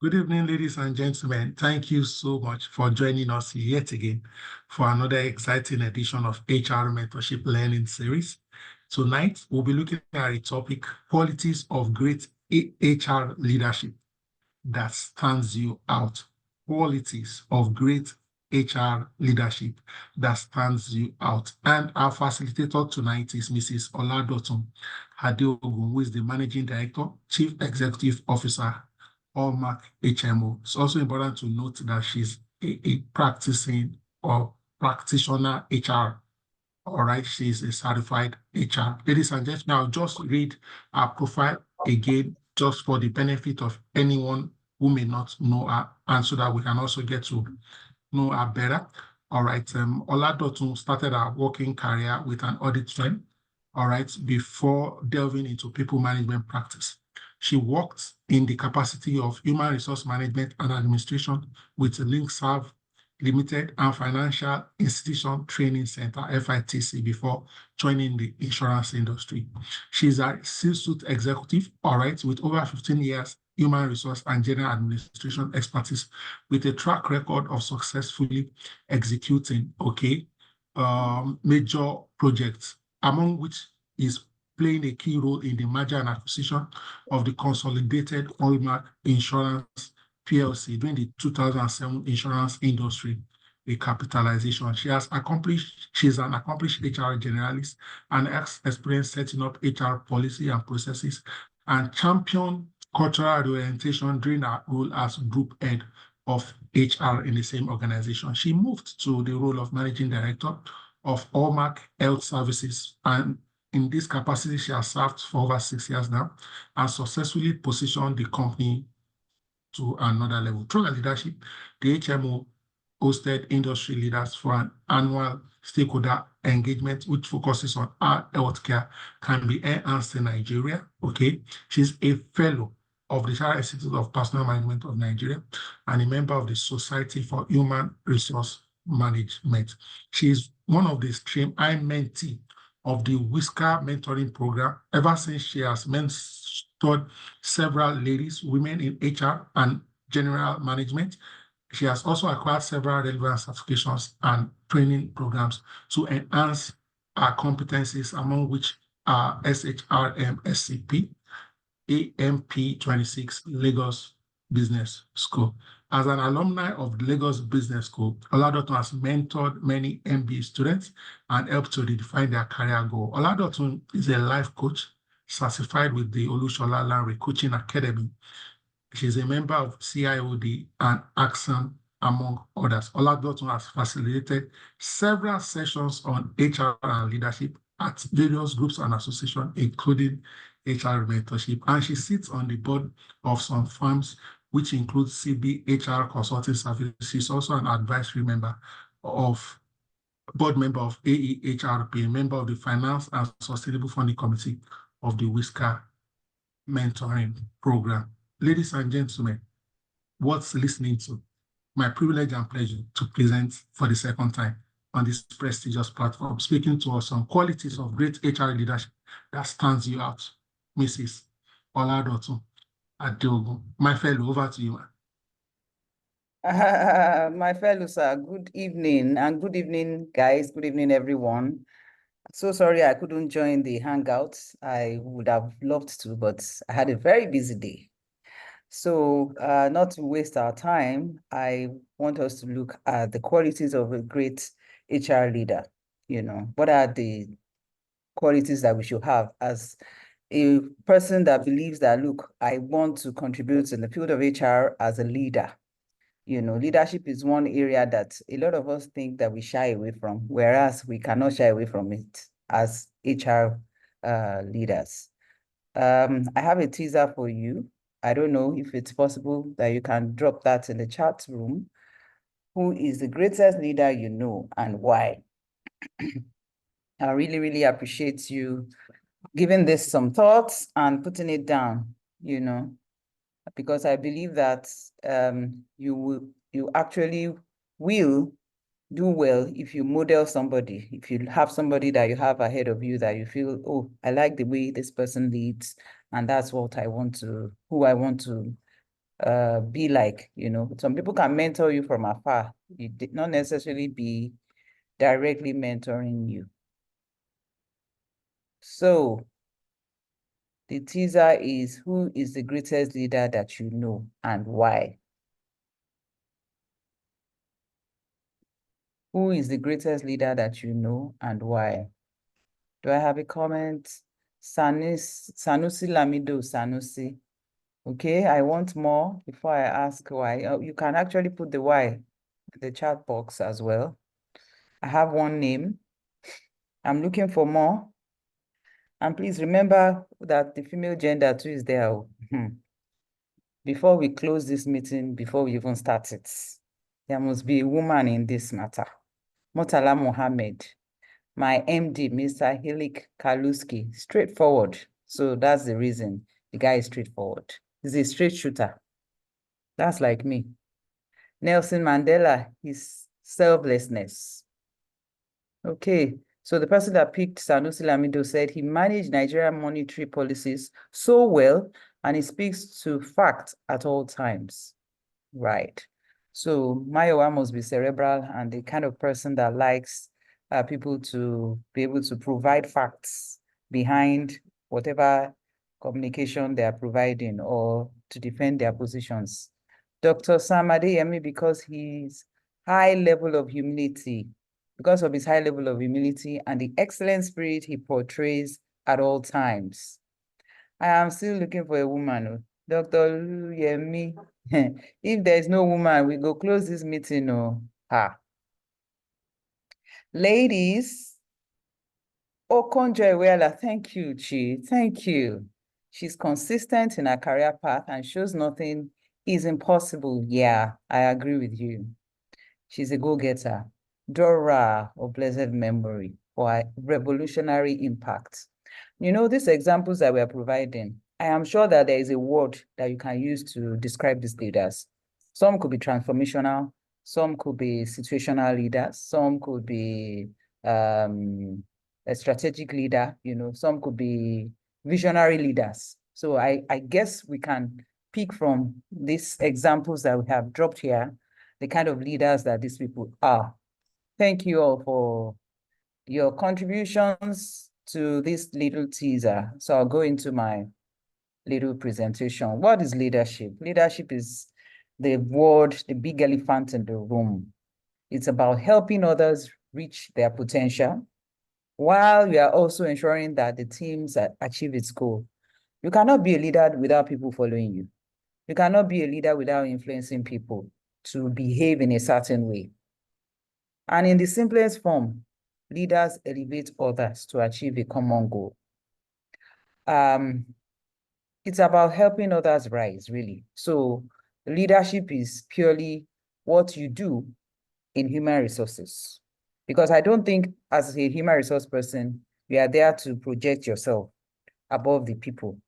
Good evening, ladies and gentlemen. Thank you so much for joining us yet again for another exciting edition of HR Mentorship Learning Series. Tonight, we'll be looking at a topic, qualities of great HR leadership that stands you out. Qualities of great HR leadership that stands you out. And our facilitator tonight is Mrs. Oladotun Adeogun, who is the Managing Director, Chief Executive Officer, Allmark HMO. It's also important to note that she's a practicing or practitioner HR. All right, she's a certified HR. Ladies and gentlemen, I'll just read her profile again, just for the benefit of anyone who may not know her, and so that we can also get to know her better. All right, Oladotun started her working career with an audit firm, all right, before delving into people management practice. She worked in the capacity of human resource management and administration with LinkServe Limited and Financial Institution Training Center, FITC, before joining the insurance industry. She's a C-suite executive, all right, with over 15 years human resource and general administration expertise, with a track record of successfully executing, major projects, among which is playing a key role in the merger and acquisition of the consolidated Allmark Insurance PLC during the 2007 insurance industry recapitalization. She's an accomplished HR generalist and has experience setting up HR policy and processes and champion cultural reorientation during her role as group head of HR in the same organization. She moved to the role of managing director of Allmark Health Services, and in this capacity, she has served for over 6 years now and successfully positioned the company to another level. Through her leadership, the HMO hosted industry leaders for an annual stakeholder engagement, which focuses on how healthcare can be enhanced in Nigeria. She's a fellow of the Shire Institute of Personnel Management of Nigeria and a member of the Society for Human Resource Management. She is one of the stream I mentee of the Whisker mentoring program ever since she has mentored several ladies, women in HR and general management. She has also acquired several relevant certifications and training programs to enhance her competencies, among which are SHRM SCP, AMP 26 Lagos Business School. As an alumni of the Lagos Business School, Oladotun has mentored many MBA students and helped to redefine their career goal. Oladotun is a life coach certified with the Olushola Lanre Coaching Academy. She's a member of CIOD and Axon, among others. Oladotun has facilitated several sessions on HR and leadership at various groups and associations, including HR mentorship, and she sits on the board of some firms, which includes CB HR Consulting Services. She's also an advisory member of board member of AEHRP, member of the Finance and Sustainable Funding Committee of the Whisker Mentoring Program. Ladies and gentlemen, what's listening to? My privilege and pleasure to present for the second time on this prestigious platform, speaking to us on qualities of great HR leadership that stands you out, Mrs. Oladotun Adeogun. My fellow, over to you, man. My fellow, sir, good evening, and good evening, guys. Good evening, everyone. So sorry I couldn't join the Hangouts. I would have loved to, but I had a very busy day. So not to waste our time, I want us to look at the qualities of a great HR leader. What are the qualities that we should have as a person that believes that, look, I want to contribute in the field of HR as a leader. Leadership is one area that a lot of us think that we shy away from, whereas we cannot shy away from it as HR leaders. I have a teaser for you. I don't know if it's possible that you can drop that in the chat room. Who is the greatest leader you know and why? I really, really appreciate you giving this some thoughts and putting it down, because I believe that you actually will do well if you model somebody, if you have somebody that you have ahead of you that you feel, oh, I like the way this person leads, and that's what I want to, who I want to be like, some people can mentor you from afar. You did not necessarily be directly mentoring you. So the teaser is, who is the greatest leader that you know and why? Who is the greatest leader that you know and why? Do I have a comment? Sanusi Lamido Sanusi. Okay, I want more before I ask why. You can actually put the why in the chat box as well. I have one name. I'm looking for more. And please remember that the female gender too is there. Before we close this meeting, before we even start it, there must be a woman in this matter. Murtala Mohammed, my MD, Mr. Hilik Kaluski, straightforward. So that's the reason the guy is straightforward. He's a straight shooter. That's like me. Nelson Mandela, his selflessness. Okay, so the person that picked Sanusi Lamido said he managed Nigerian monetary policies so well and he speaks to fact at all times. Right. So Mayowa must be cerebral and the kind of person that likes people to be able to provide facts behind whatever communication they are providing or to defend their positions. Dr. Sam Adeyemi, because his high level of humility, because of his high level of humility and the excellent spirit he portrays at all times. I am still looking for a woman. Dr. Yemi, if there is no woman, we go close this meeting. Ladies, Okonjo Iweala, thank you, Chi. Thank you. She's consistent in her career path and shows nothing is impossible. Yeah, I agree with you. She's a go-getter. Dora of blessed memory for her revolutionary impact. These examples that we are providing, I am sure that there is a word that you can use to describe these leaders. Some could be transformational, some could be situational leaders, some could be a strategic leader, some could be visionary leaders. So I guess we can pick from these examples that we have dropped here, the kind of leaders that these people are. Thank you all for your contributions to this little teaser. So I'll go into my little presentation. What is leadership? Leadership is the word, the big elephant in the room. It's about helping others reach their potential while you are also ensuring that the teams achieve its goal. You cannot be a leader without people following you. You cannot be a leader without influencing people to behave in a certain way. And in the simplest form, leaders elevate others to achieve a common goal. It's about helping others rise, really. So leadership is purely what you do in human resources. Because I don't think as a human resource person, you are there to project yourself above the people.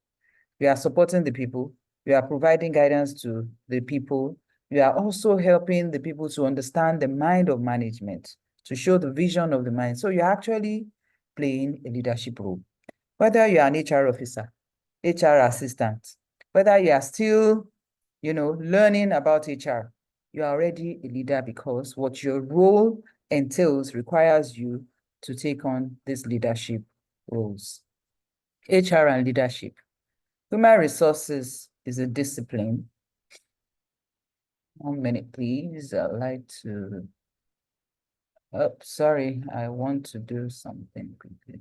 You are supporting the people. You are providing guidance to the people. You are also helping the people to understand the mind of management, to show the vision of the mind. So you're actually playing a leadership role. Whether you're an HR officer, HR assistant, whether you are still, learning about HR, you are already a leader because what your role entails requires you to take on these leadership roles. HR and leadership. Human resources is a discipline. 1 minute, please. I'd like to, sorry, I want to do something quickly.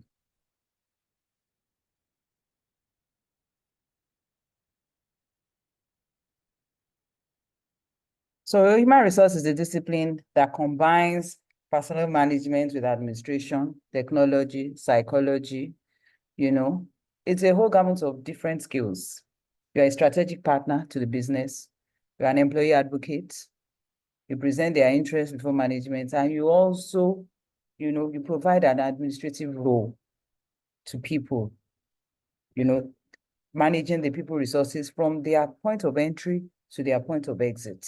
So human resources is a discipline that combines personnel management with administration, technology, psychology, it's a whole gamut of different skills. You're a strategic partner to the business. You're an employee advocate. You present their interests before management, and you also, you provide an administrative role to people, managing the people resources from their point of entry to their point of exit.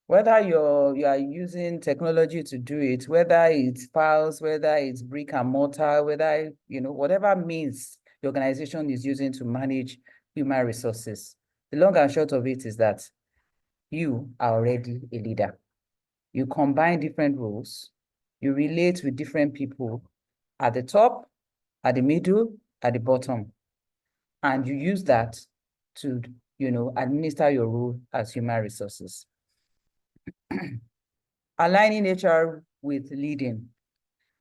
Whether you are using technology to do it, whether it's files, whether it's brick and mortar, whether, whatever means the organization is using to manage human resources, The long and short of it is that you are already a leader. You combine different roles, you relate with different people at the top, at the middle, at the bottom, and you use that to, administer your role as human resources. Aligning HR with leading.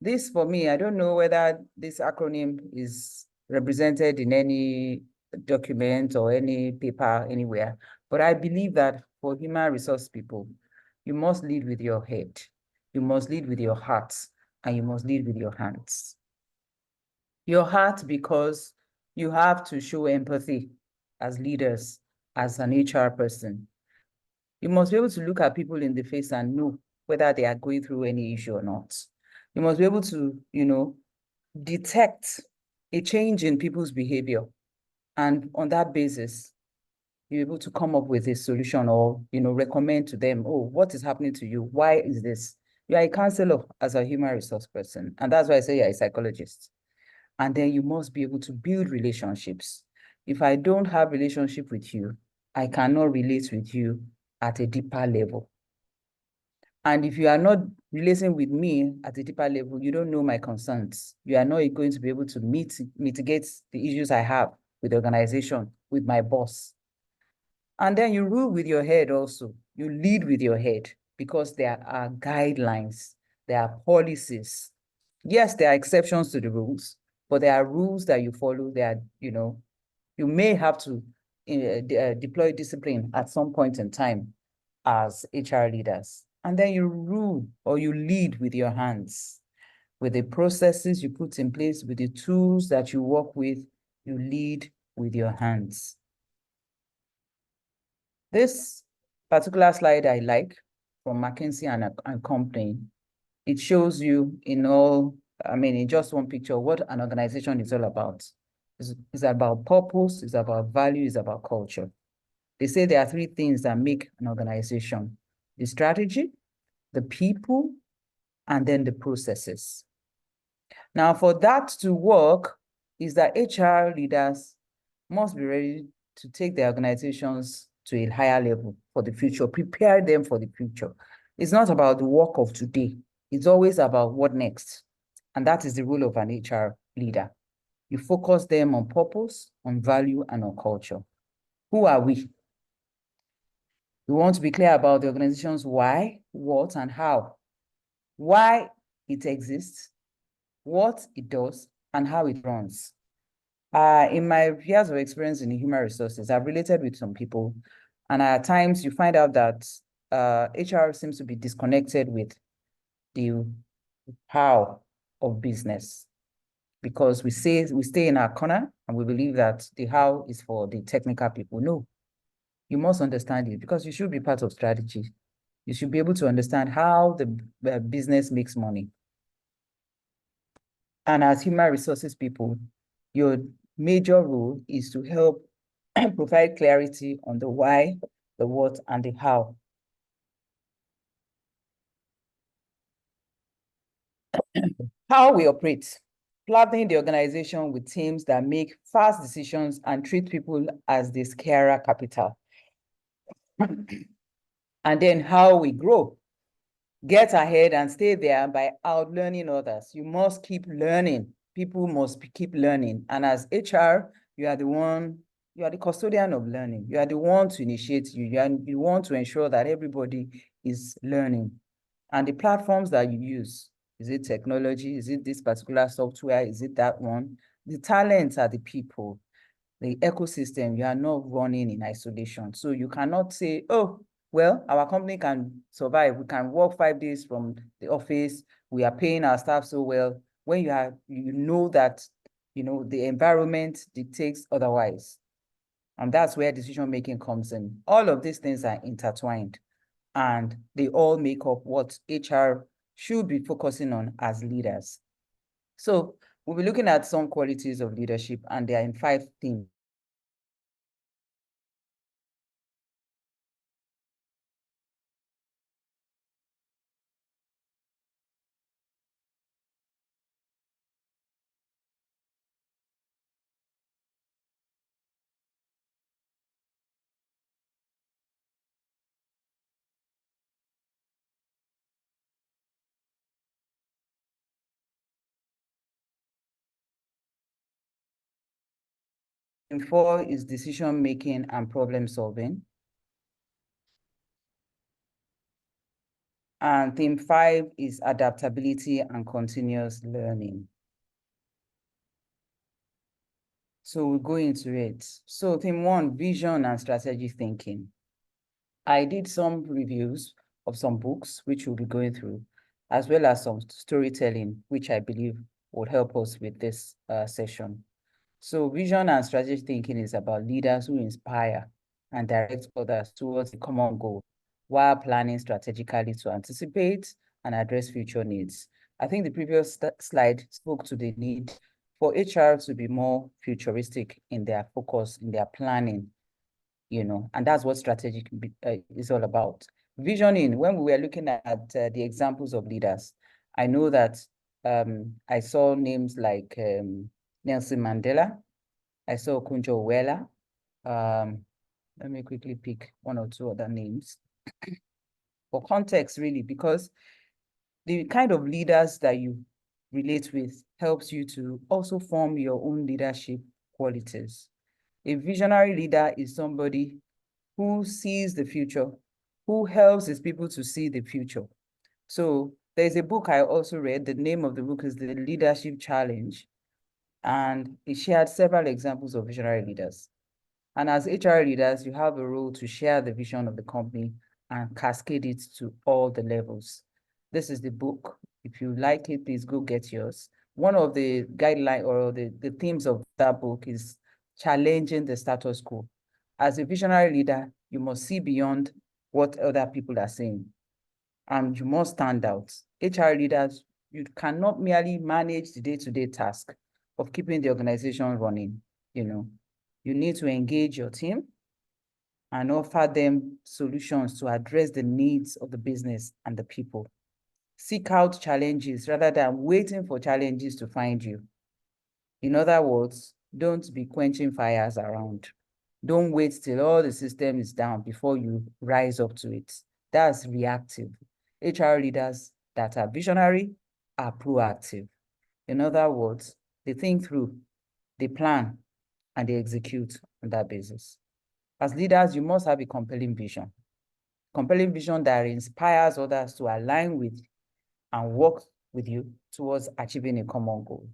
This, for me, I don't know whether this acronym is represented in any document or any paper anywhere, but I believe that for human resource people, you must lead with your head, you must lead with your heart, and you must lead with your hands. Your heart, because you have to show empathy as leaders, as an HR person. You must be able to look at people in the face and know whether they are going through any issue or not. You must be able to, detect a change in people's behavior. And on that basis, you're able to come up with a solution or, recommend to them, oh, what is happening to you? Why is this? You are a counselor as a human resource person. And that's why I say you're a psychologist. And then you must be able to build relationships. If I don't have relationship with you, I cannot relate with you at a deeper level. And if you are not relating with me at a deeper level, you don't know my concerns. You are not going to be able to mitigate the issues I have with the organization, with my boss. And then you rule with your head also. You lead with your head because there are guidelines, there are policies. Yes, there are exceptions to the rules, but there are rules that you follow. There are, you may have to deploy discipline at some point in time as HR leaders. And then you rule or you lead with your hands, with the processes you put in place, with the tools that you work with, you lead with your hands. This particular slide I like from McKinsey and Company. It shows you in just one picture, what an organization is all about. It's about purpose, it's about value, it's about culture. They say there are three things that make an organization: the strategy, the people, and then the processes. Now, for that to work, is that HR leaders must be ready to take their organizations to a higher level for the future, prepare them for the future. It's not about the work of today. It's always about what next. And that is the role of an HR leader. You focus them on purpose, on value, and on culture. Who are we? We want to be clear about the organization's why, what, and how. Why it exists, what it does, and how it runs. In my years of experience in human resources, I've related with some people, and at times you find out that HR seems to be disconnected with the how of business, because we stay in our corner and we believe that the how is for the technical people. No, you must understand it, because you should be part of strategy. You should be able to understand how the business makes money. And as human resources people, your major role is to help provide clarity on the why, the what, and the how. How we operate: planning the organization with teams that make fast decisions and treat people as the scarer capital. And then how we grow: get ahead and stay there by outlearning others. You must keep learning. People must keep learning. And as HR, you are the custodian of learning. You are the one to initiate you want to ensure that everybody is learning. And the platforms that you use, is it technology? Is it this particular software? Is it that one? The talents are the people, the ecosystem. You are not running in isolation. So you cannot say, oh, well, our company can survive. We can work 5 days from the office. We are paying our staff so well. When you know that, the environment dictates otherwise. And that's where decision-making comes in. All of these things are intertwined, and they all make up what HR should be focusing on as leaders. So we'll be looking at some qualities of leadership, and they are in 5 things. Theme 4 is decision making and problem solving. And theme 5 is adaptability and continuous learning. So we'll go into it. So theme 1, vision and strategy thinking. I did some reviews of some books, which we'll be going through, as well as some storytelling, which I believe will help us with this session. So vision and strategy thinking is about leaders who inspire and direct others towards a common goal while planning strategically to anticipate and address future needs. I think the previous slide spoke to the need for HR to be more futuristic in their focus, in their planning, and that's what strategic is all about. Visioning, when we were looking at the examples of leaders, I know that I saw names like Nelson Mandela, I saw Kunjo Wela. Let me quickly pick one or two other names. For context, really, because the kind of leaders that you relate with helps you to also form your own leadership qualities. A visionary leader is somebody who sees the future, who helps his people to see the future. So there's a book I also read. The name of the book is The Leadership Challenge. And it shared several examples of visionary leaders. And as HR leaders, you have a role to share the vision of the company and cascade it to all the levels. This is the book. If you like it, please go get yours. One of the guidelines or the themes of that book is challenging the status quo. As a visionary leader, you must see beyond what other people are saying, and you must stand out. HR leaders, you cannot merely manage the day-to-day task of keeping the organization running. You need to engage your team and offer them solutions to address the needs of the business and the people. Seek out challenges rather than waiting for challenges to find you. In other words, don't be quenching fires around. Don't wait till all the system is down before you rise up to it. That's reactive. HR leaders that are visionary are proactive. In other words, they think through, they plan, and they execute on that basis. As leaders, you must have a compelling vision that inspires others to align with and work with you towards achieving a common goal.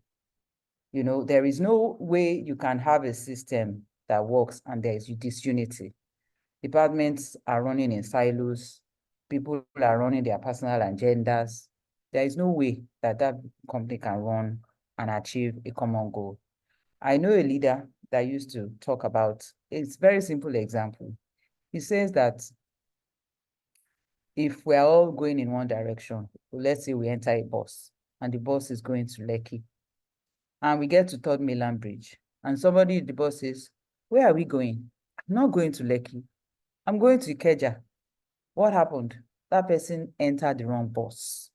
There is no way you can have a system that works and there is disunity. Departments are running in silos. People are running their personal agendas. There is no way that company can run and achieve a common goal. I know a leader that used to talk about, it's a very simple example. He says that if we're all going in one direction, let's say we enter a bus and the bus is going to Lekki, and we get to Third Mainland Bridge, and somebody in the bus says, "Where are we going?" "I'm not going to Lekki. I'm going to Ikeja." What happened? That person entered the wrong bus.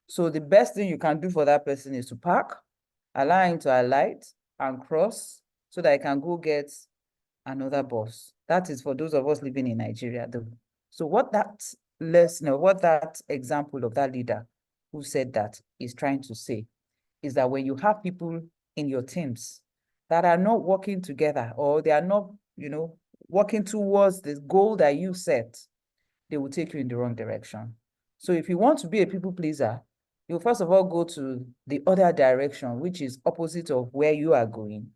So the best thing you can do for that person is to park, allow him to alight and cross so that I can go get another bus. That is for those of us living in Nigeria, though. So what that example of that leader who said that is trying to say is that when you have people in your teams that are not working together, or they are not, working towards the goal that you set, they will take you in the wrong direction. So if you want to be a people pleaser, you first of all go to the other direction, which is opposite of where you are going,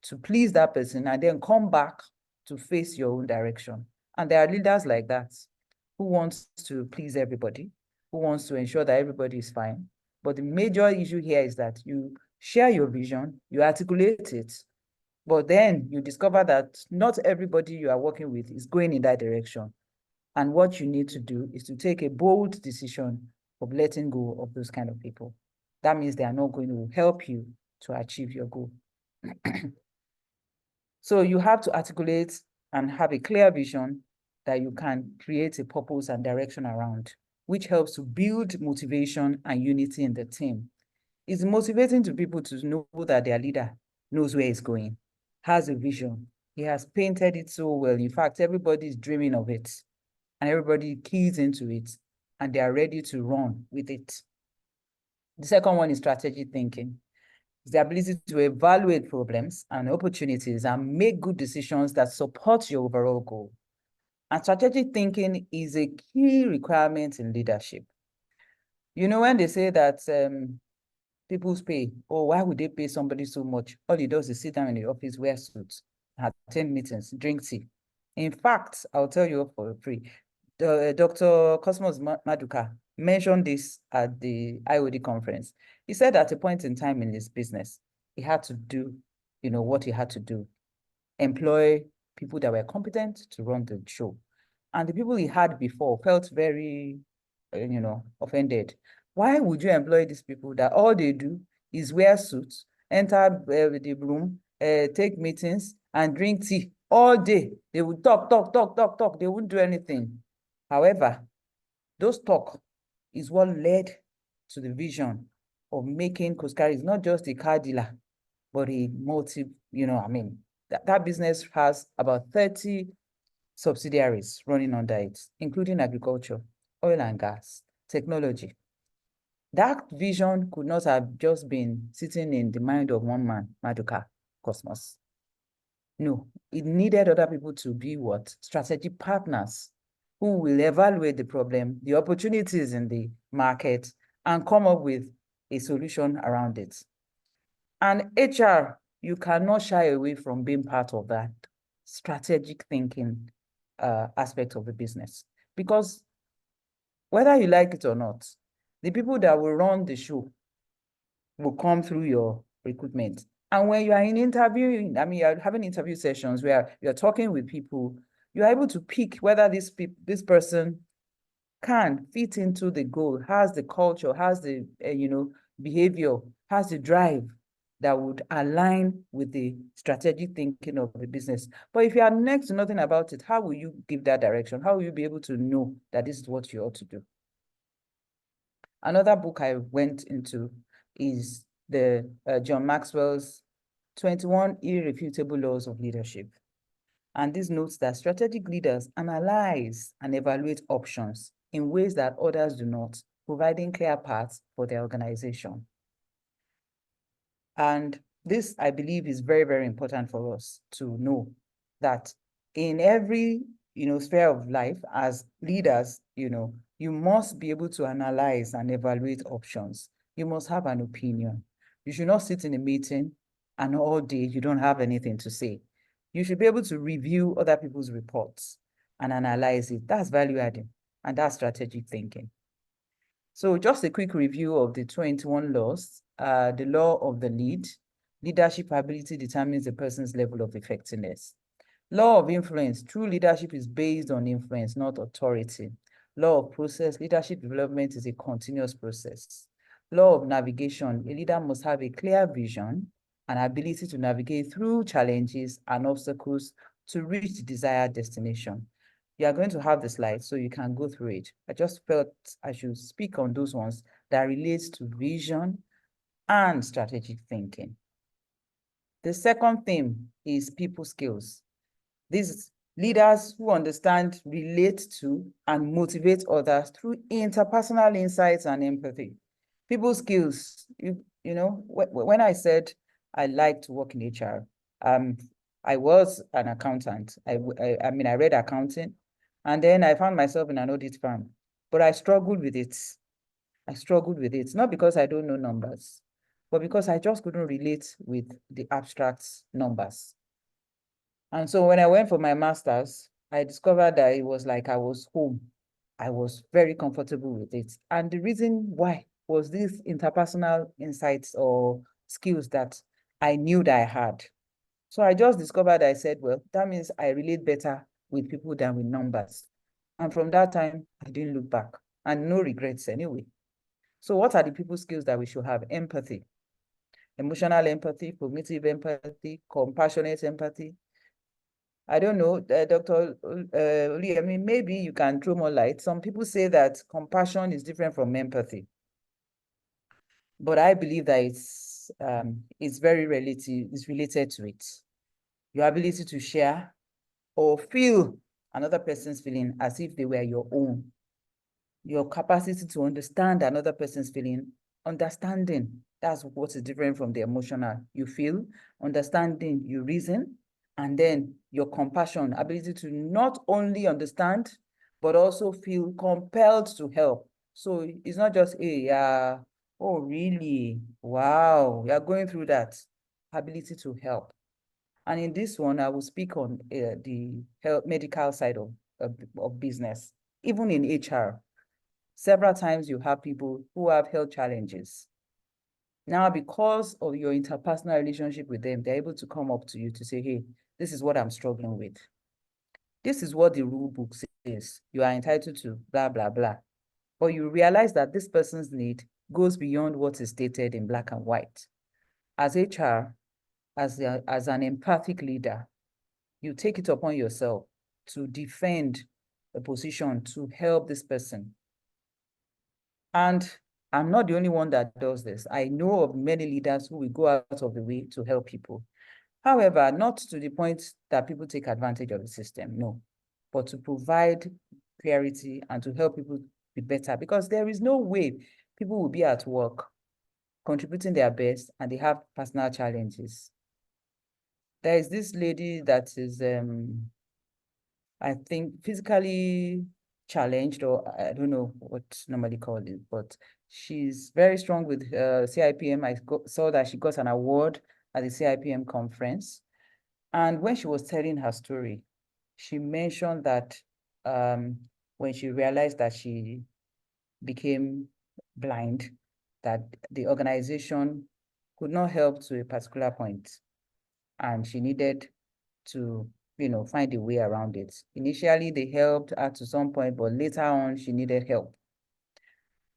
to please that person, and then come back to face your own direction. And there are leaders like that who wants to please everybody, who wants to ensure that everybody is fine. But the major issue here is that you share your vision, you articulate it, but then you discover that not everybody you are working with is going in that direction. And what you need to do is to take a bold decision of letting go of those kind of people. That means they are not going to help you to achieve your goal. So you have to articulate and have a clear vision that you can create a purpose and direction around, which helps to build motivation and unity in the team. It's motivating to people to know that their leader knows where he's going, has a vision. He has painted it so well. In fact, everybody's dreaming of it, and everybody keys into it, and they are ready to run with it. The second one is strategic thinking. It's the ability to evaluate problems and opportunities and make good decisions that support your overall goal. And strategic thinking is a key requirement in leadership. You know, when they say that people's pay, or why would they pay somebody so much? All he does is sit down in the office, wear suits, attend meetings, drink tea. In fact, I'll tell you for free. Dr. Cosmos Maduka mentioned this at the IOD conference. He said at a point in time in his business, he had to do, what he had to do, employ people that were competent to run the show. And the people he had before felt very, offended. Why would you employ these people that all they do is wear suits, enter the room, take meetings, and drink tea all day? They would talk. They wouldn't do anything. However, those talk is what led to the vision of making Coscaris not just a car dealer, but a that business has about 30 subsidiaries running under it, including agriculture, oil and gas, technology. That vision could not have just been sitting in the mind of one man, Maduka Cosmos. No, it needed other people to be what? Strategic partners who will evaluate the problem, the opportunities in the market, and come up with a solution around it. And HR, you cannot shy away from being part of that strategic thinking aspect of the business. Because whether you like it or not, the people that will run the show will come through your recruitment. And when you are in interviewing, you're having interview sessions where you're talking with people, you're able to pick whether this person can fit into the goal, has the culture, has the behavior, has the drive that would align with the strategic thinking of the business. But if you are next to nothing about it, how will you give that direction? How will you be able to know that this is what you ought to do? Another book I went into is the John Maxwell's 21 Irrefutable Laws of Leadership. And this notes that strategic leaders analyze and evaluate options in ways that others do not, providing clear paths for their organization. And this, I believe, is very, very important for us to know that in every, sphere of life as leaders, you must be able to analyze and evaluate options. You must have an opinion. You should not sit in a meeting and all day you don't have anything to say. You should be able to review other people's reports and analyze it. That's value adding, and that's strategic thinking. So just a quick review of the 21 laws. The law of the lead. Leadership ability determines the person's level of effectiveness. Law of influence. True leadership is based on influence, not authority. Law of process. Leadership development is a continuous process. Law of navigation. A leader must have a clear vision and ability to navigate through challenges and obstacles to reach the desired destination. You are going to have the slides so you can go through it. I just felt I should speak on those ones that relates to vision and strategic thinking. The second theme is people skills. These leaders who understand, relate to, and motivate others through interpersonal insights and empathy. People skills, when I said I like to work in HR, I was an accountant. I read accounting, and then I found myself in an audit firm, but I struggled with it. Not because I don't know numbers, but because I just couldn't relate with the abstract numbers. And so when I went for my master's, I discovered that it was like I was home. I was very comfortable with it. And the reason why was these interpersonal insights or skills that I knew that I had. So I just discovered, I said, well, that means I relate better with people than with numbers. And from that time, I didn't look back, and no regrets anyway. So what are the people skills that we should have? Empathy, emotional empathy, cognitive empathy, compassionate empathy. I don't know, Dr. Uli, maybe you can throw more light. Some people say that compassion is different from empathy. But I believe that it's very relative, it's related to it. Your ability to share or feel another person's feeling as if they were your own. Your capacity to understand another person's feeling understanding, that's what is different from the emotional. You feel, understanding, you reason, and then your compassion, ability to not only understand, but also feel compelled to help. So it's not just, hey, oh, really? Wow, you're going through that. Ability to help. And in this one, I will speak on the medical side of business. Even in HR, several times you have people who have health challenges. Now, because of your interpersonal relationship with them, they're able to come up to you to say, hey, this is what I'm struggling with. This is what the rule book says. You are entitled to blah, blah, blah. But you realize that this person's need goes beyond what is stated in black and white. As HR, as an empathic leader, you take it upon yourself to defend a position to help this person. And I'm not the only one that does this. I know of many leaders who will go out of the way to help people. However, not to the point that people take advantage of the system, no, but to provide clarity and to help people be better, because there is no way people will be at work contributing their best and they have personal challenges. There is this lady that is, I think, physically challenged, or I don't know what normally called it, but she's very strong with CIPM. I saw that she got an award at the CIPM conference. And when she was telling her story, she mentioned that when she realized that she became blind, that the organization could not help to a particular point, and she needed to, find a way around it. Initially, they helped her to some point, but later on, she needed help.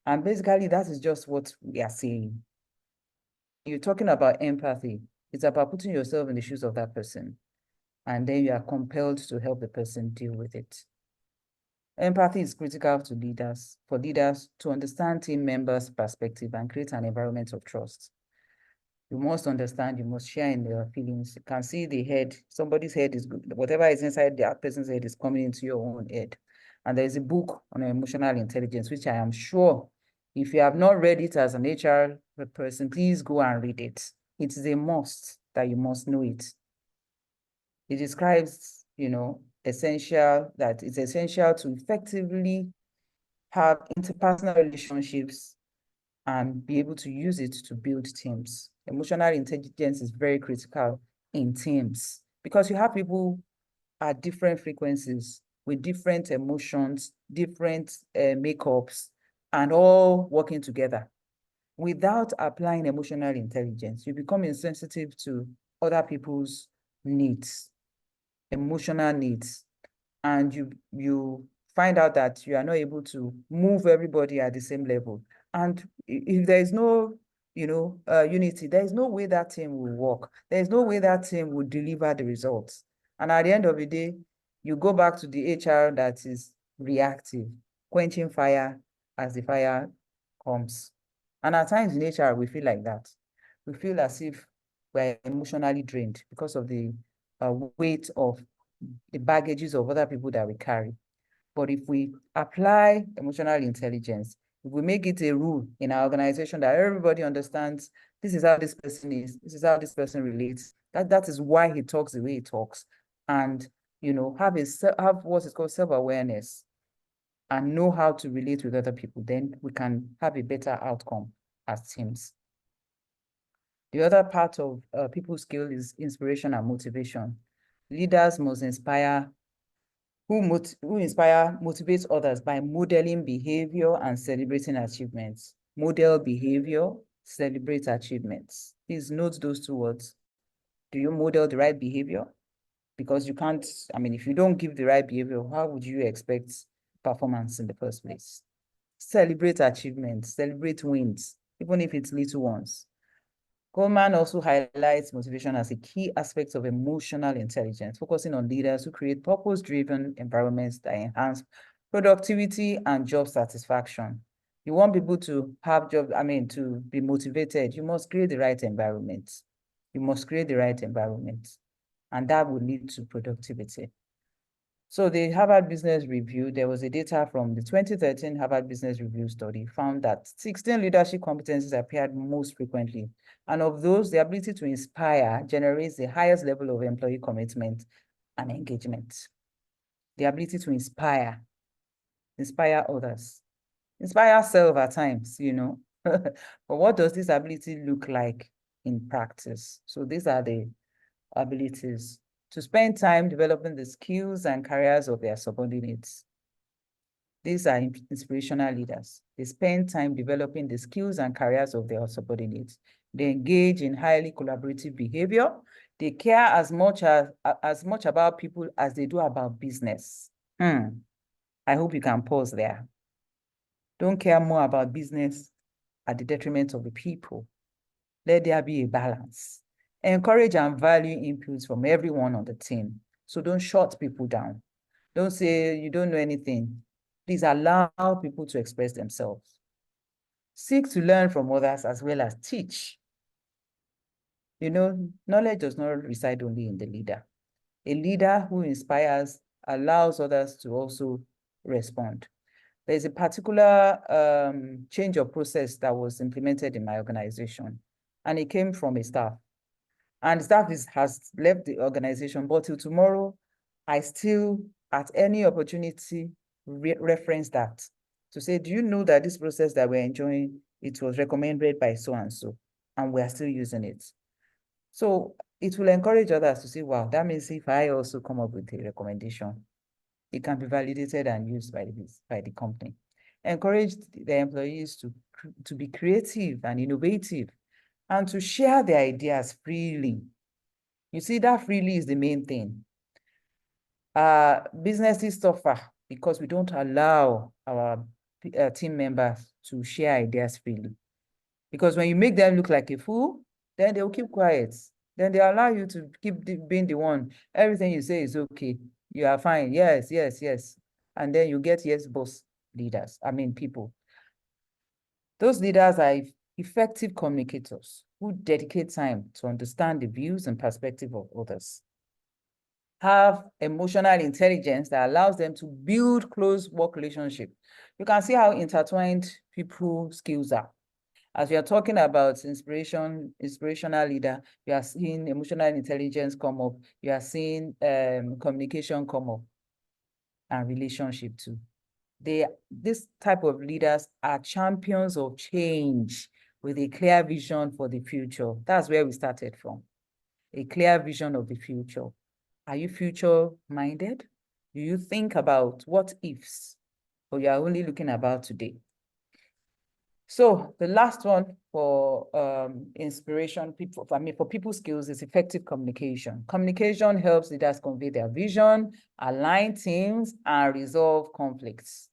And basically, that is just what we are saying. You're talking about empathy. It's about putting yourself in the shoes of that person, and then you are compelled to help the person deal with it. Empathy is critical to leaders, for leaders to understand team members' perspective and create an environment of trust. You must understand, you must share in their feelings. You can see the head, somebody's head is good. Whatever is inside that person's head is coming into your own head. And there's a book on emotional intelligence, which I am sure, if you have not read it as an HR person, please go and read it. It is a must that you must know it. It describes, that it's essential to effectively have interpersonal relationships and be able to use it to build teams. Emotional intelligence is very critical in teams because you have people at different frequencies with different emotions, different makeups, and all working together. Without applying emotional intelligence, you become insensitive to other people's needs, emotional needs, and you find out that you are not able to move everybody at the same level. And if there is no, unity, there is no way that team will work. There is no way that team will deliver the results. And at the end of the day, you go back to the HR that is reactive, quenching fire as the fire comes. And at times in HR, we feel like that. We feel as if we're emotionally drained because of the weight of the baggages of other people that we carry. But if we apply emotional intelligence, if we make it a rule in our organization that everybody understands, this is how this person is, this is how this person relates, that is why he talks the way he talks, and have what is called self-awareness and know how to relate with other people, then we can have a better outcome as teams. The other part of people's skill is inspiration and motivation. Leaders must inspire, motivates others by modeling behavior and celebrating achievements. Model behavior, celebrate achievements. Please note those two words. Do you model the right behavior? Because you can't, if you don't give the right behavior, how would you expect performance in the first place? Celebrate achievements, celebrate wins, even if it's little ones. Goldman also highlights motivation as a key aspect of emotional intelligence, focusing on leaders who create purpose-driven environments that enhance productivity and job satisfaction. You want people to have to be motivated, you must create the right environment. You must create the right environment, and that will lead to productivity. So the Harvard Business Review, there was a data from the 2013 Harvard Business Review study found that 16 leadership competencies appeared most frequently. And of those, the ability to inspire generates the highest level of employee commitment and engagement. The ability to inspire others, inspire self at times, you know. But what does this ability look like in practice? So these are the abilities: to spend time developing the skills and careers of their subordinates. These are inspirational leaders. They spend time developing the skills and careers of their subordinates. They engage in highly collaborative behavior. They care as much about people as they do about business. I hope you can pause there. Don't care more about business at the detriment of the people. Let there be a balance. Encourage and value inputs from everyone on the team. So don't shut people down. Don't say you don't know anything. Please allow people to express themselves. Seek to learn from others as well as teach. You know, knowledge does not reside only in the leader. A leader who inspires allows others to also respond. There's a particular change of process that was implemented in my organization, and it came from a staff. And staff has left the organization, but till tomorrow, I still, at any opportunity, reference that to say, do you know that this process that we're enjoying, it was recommended by so-and-so, and we are still using it. So it will encourage others to say, wow, that means if I also come up with a recommendation, it can be validated and used by the company. Encourage the employees to be creative and innovative and to share their ideas freely. You see, that freely is the main thing. Businesses suffer because we don't allow our team members to share ideas freely. Because when you make them look like a fool, then they'll keep quiet. Then they allow you to keep being the one. Everything you say is okay. You are fine. Yes, yes, yes. And then you get yes, boss leaders. I mean, people. Those leaders are effective communicators who dedicate time to understand the views and perspective of others. Have emotional intelligence that allows them to build close work relationships. You can see how intertwined people skills are. As we are talking about inspirational leader, you are seeing emotional intelligence come up. You are seeing communication come up and relationship too. This type of leaders are champions of change with a clear vision for the future. That's where we started from. A clear vision of the future. Are you future-minded? Do you think about what ifs? Or you are only looking about today? So the last one for inspiration, for people skills is effective communication. Communication helps leaders convey their vision, align teams, and resolve conflicts.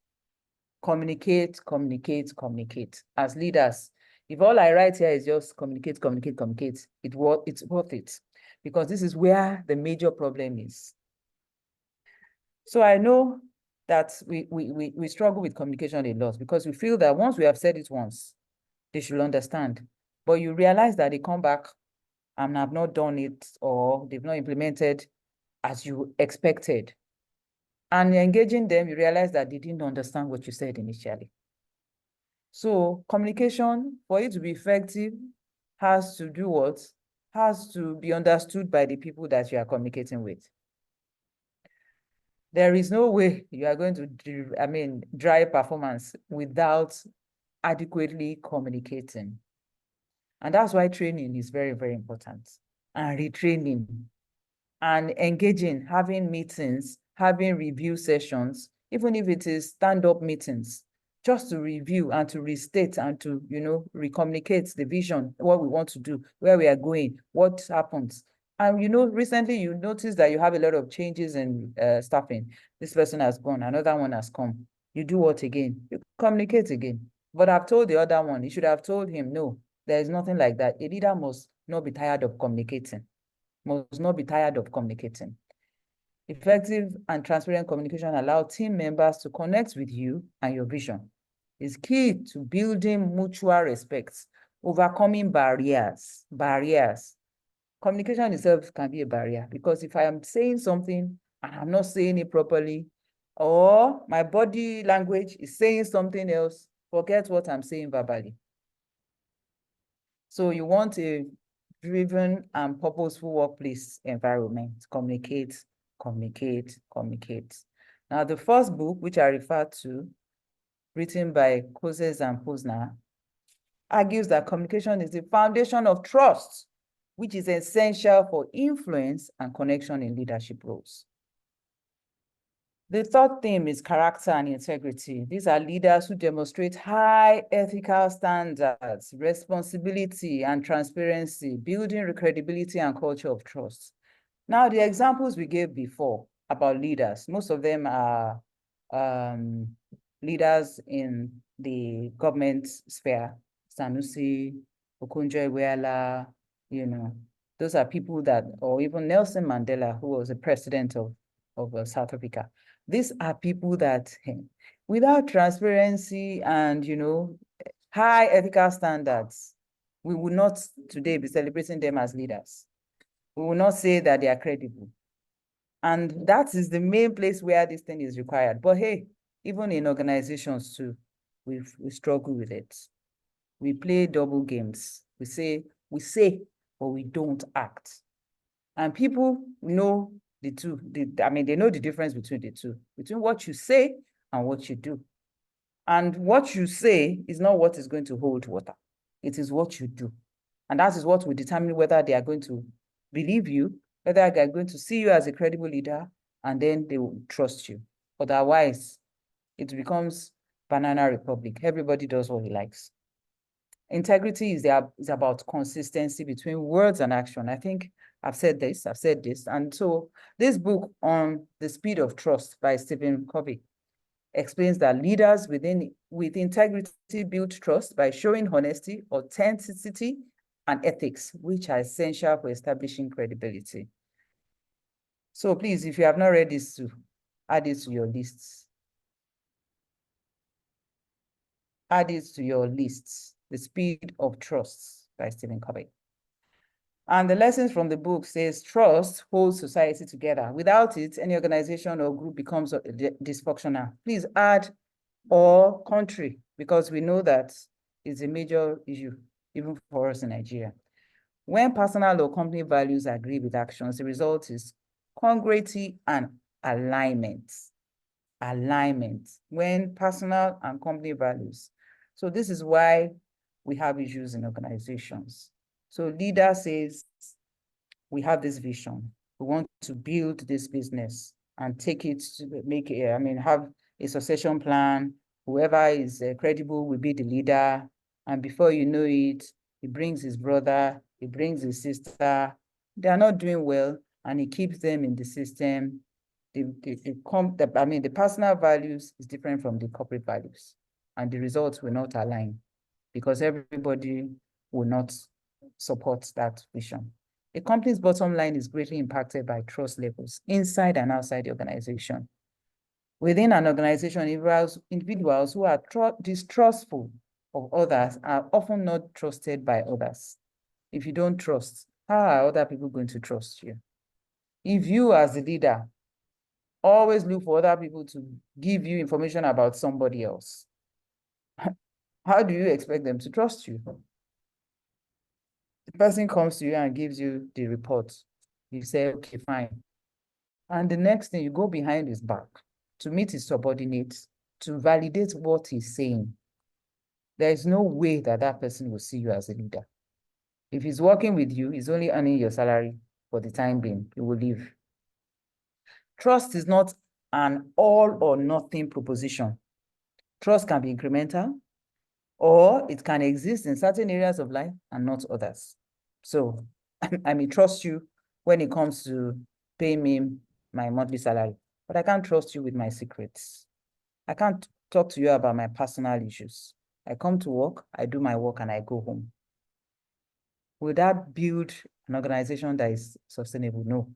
Communicate, communicate, communicate. As leaders, if all I write here is just communicate, communicate, communicate, it's worth it. Because this is where the major problem is. So I know that we struggle with communication a lot because we feel that once we have said it once, they should understand. But you realize that they come back and have not done it or they've not implemented as you expected. And engaging them, you realize that they didn't understand what you said initially. So communication, for it to be effective, has to do what? Has to be understood by the people that you are communicating with. There is no way you are going to, drive performance without adequately communicating. And that's why training is very, very important. And retraining and engaging, having meetings, having review sessions, even if it is stand-up meetings, just to review and to restate and to, recommunicate the vision, what we want to do, where we are going, what happens. And, recently you notice that you have a lot of changes in staffing. This person has gone, another one has come. You do what again? You communicate again. But I've told the other one, you should have told him, no, there is nothing like that. A leader must not be tired of communicating, must not be tired of communicating. Effective and transparent communication allow team members to connect with you and your vision. It's key to building mutual respect, overcoming barriers. Communication itself can be a barrier because if I am saying something and I'm not saying it properly, or my body language is saying something else, forget what I'm saying verbally. So you want a driven and purposeful workplace environment. Communicate, communicate, communicate. Now, the first book, which I refer to, written by Koses and Posner, argues that communication is the foundation of trust, which is essential for influence and connection in leadership roles. The third theme is character and integrity. These are leaders who demonstrate high ethical standards, responsibility, and transparency, building credibility and culture of trust. Now, the examples we gave before about leaders, most of them are leaders in the government sphere. Sanusi, Okonjo-Iweala, those are people that, or even Nelson Mandela, who was the president of South Africa. These are people that, without transparency and, high ethical standards, we would not today be celebrating them as leaders. We will not say that they are credible. And that is the main place where this thing is required. But hey, even in organizations too, we struggle with it. We play double games. We say, but we don't act. And people know the two. They know the difference between the two, between what you say and what you do. And what you say is not what is going to hold water. It is what you do. And that is what will determine whether they are going to believe you, whether they are going to see you as a credible leader, and then they will trust you. Otherwise, it becomes banana republic. Everybody does what he likes. Integrity is about consistency between words and action. I think I've said this. And so this book on the speed of trust by Stephen Covey explains that leaders with integrity build trust by showing honesty, authenticity, and ethics, which are essential for establishing credibility. So please, if you have not read this, add it to your lists. Add it to your lists. The Speed of Trust by Stephen Covey. And the lessons from the book says trust holds society together. Without it, any organization or group becomes dysfunctional. Please add or country, because we know that it's a major issue, even for us in Nigeria. When personal or company values agree with actions, the result is congruity and alignment. Alignment, when personal and company values. So this is why we have issues in organizations. So leader says, we have this vision. We want to build this business and take it to make it, have a succession plan. Whoever is credible will be the leader. And before you know it, he brings his brother, he brings his sister. They are not doing well, and he keeps them in the system. The personal values is different from the corporate values, and the results will not align because everybody will not support that vision. A company's bottom line is greatly impacted by trust levels inside and outside the organization. Within an organization, individuals who are distrustful of others are often not trusted by others. If you don't trust, how are other people going to trust you? If you, as the leader, always look for other people to give you information about somebody else, how do you expect them to trust you? The person comes to you and gives you the report. You say, okay, fine. And the next thing, you go behind his back to meet his subordinates, to validate what he's saying. There is no way that that person will see you as a leader. If he's working with you, he's only earning your salary for the time being. He will leave. Trust is not an all or nothing proposition. Trust can be incremental, or it can exist in certain areas of life and not others. So I may trust you when it comes to paying me my monthly salary, but I can't trust you with my secrets. I can't talk to you about my personal issues. I come to work, I do my work, and I go home. Will that build an organization that is sustainable? No.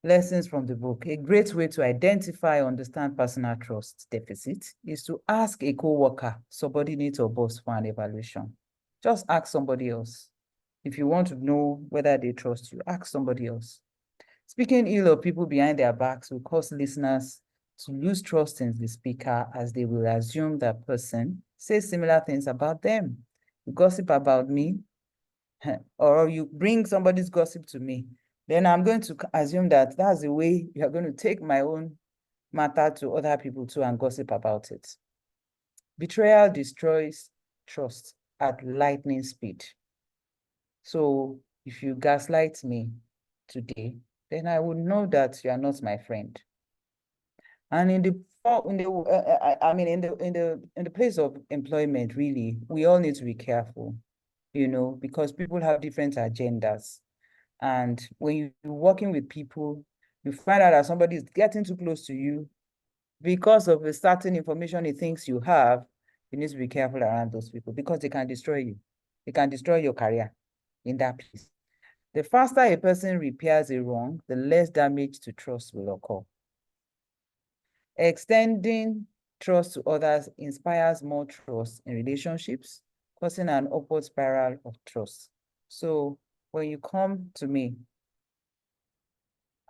Lessons from the book. A great way to identify and understand personal trust deficit is to ask a co-worker, subordinate, or boss for an evaluation. Just ask somebody else. If you want to know whether they trust you, ask somebody else. Speaking ill of people behind their backs will cause listeners to lose trust in the speaker, as they will assume that person says similar things about them. You gossip about me, or you bring somebody's gossip to me, then I'm going to assume that that's the way you're going to take my own matter to other people too and gossip about it. Betrayal destroys trust at lightning speed. So if you gaslight me today, then I would know that you are not my friend. And in the place of employment, really, we all need to be careful, because people have different agendas. And when you're working with people, you find out that somebody is getting too close to you because of a certain information he thinks you have. You need to be careful around those people, because they can destroy you. They can destroy your career in that place. The faster a person repairs a wrong, the less damage to trust will occur. Extending trust to others inspires more trust in relationships, causing an upward spiral of trust. So when you come to me,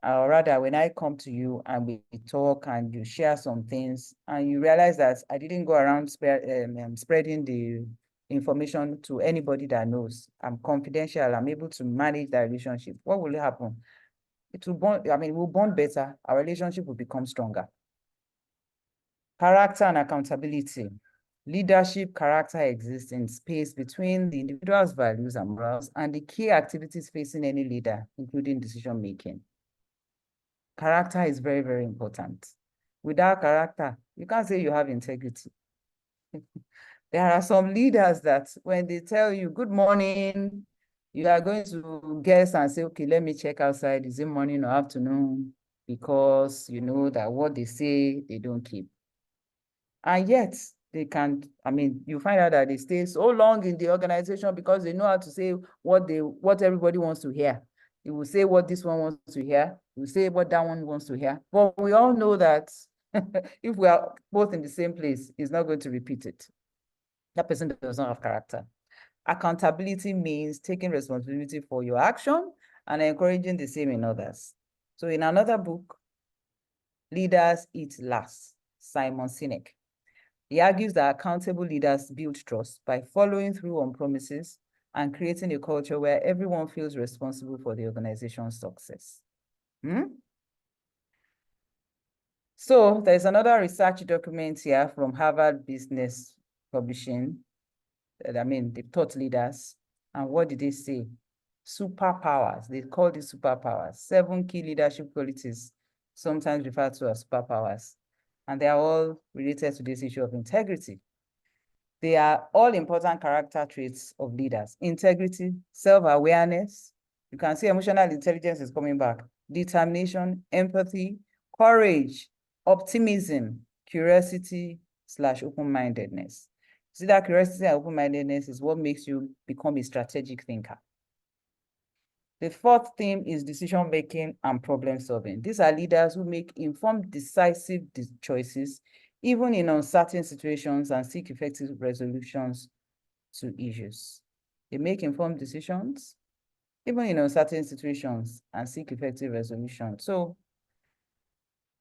or rather when I come to you and we talk and you share some things and you realize that I didn't go around spreading the information to anybody that knows, I'm confidential, I'm able to manage that relationship, what will happen? It will bond, we'll bond better, our relationship will become stronger. Character and accountability. Leadership character exists in space between the individual's values and morals and the key activities facing any leader, including decision-making. Character is very, very important. Without character, you can't say you have integrity. There are some leaders that when they tell you, good morning, you are going to guess and say, okay, let me check outside, is it morning or afternoon? Because you know that what they say, they don't keep. And yet they can, you find out that they stay so long in the organization because they know how to say what everybody wants to hear. They will say what this one wants to hear. They will say what that one wants to hear. But we all know that if we are both in the same place, he's not going to repeat it. That person does not have character. Accountability means taking responsibility for your action and encouraging the same in others. So in another book, Leaders Eat Last, Simon Sinek, he argues that accountable leaders build trust by following through on promises and creating a culture where everyone feels responsible for the organization's success. So there's another research document here from Harvard Business Publishing. The thought leaders. And what did they say? Superpowers. They call it superpowers. 7 key leadership qualities, sometimes referred to as superpowers. And they are all related to this issue of integrity. They are all important character traits of leaders. Integrity, self-awareness. You can see emotional intelligence is coming back. Determination, empathy, courage, optimism, curiosity/open-mindedness. See, that curiosity and open-mindedness is what makes you become a strategic thinker. The fourth theme is decision-making and problem-solving. These are leaders who make informed, decisive choices, even in uncertain situations, and seek effective resolutions to issues. They make informed decisions, even in uncertain situations, and seek effective resolutions. So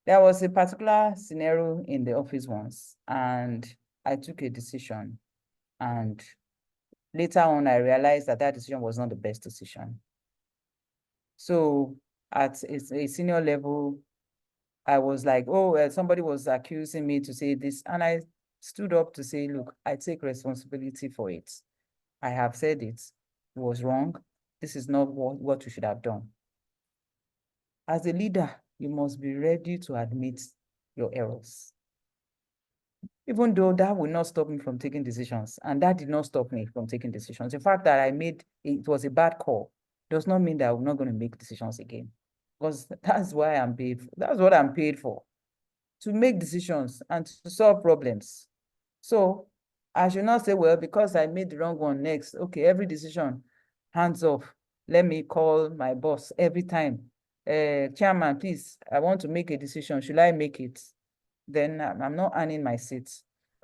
there was a particular scenario in the office once, and I took a decision. And later on, I realized that that decision was not the best decision. So at a senior level, I was like, oh, somebody was accusing me to say this. And I stood up to say, look, I take responsibility for it. I have said it was wrong. This is not what you should have done. As a leader, you must be ready to admit your errors. Even though that will not stop me from taking decisions. And that did not stop me from taking decisions. The fact that it was a bad call does not mean that I'm not going to make decisions again. Because that's why I'm paid for. That's what I'm paid for. To make decisions and to solve problems. So I should not say, well, because I made the wrong one next, okay, every decision, hands off. Let me call my boss every time. Chairman, please, I want to make a decision. Should I make it? Then I'm not earning my seat.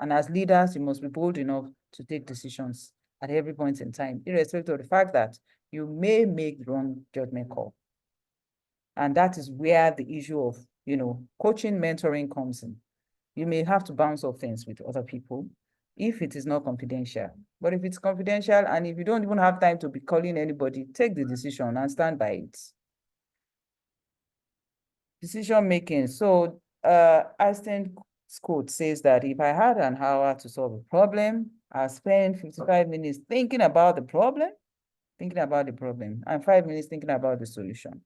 And as leaders, you must be bold enough to take decisions at every point in time, irrespective of the fact that you may make the wrong judgment call. And that is where the issue of, coaching, mentoring comes in. You may have to bounce off things with other people if it is not confidential. But if it's confidential and if you don't even have time to be calling anybody, take the decision and stand by it. Decision making. So Einstein's quote says that if I had an hour to solve a problem, I'll spend 55 minutes thinking about the problem, and 5 minutes thinking about the solution.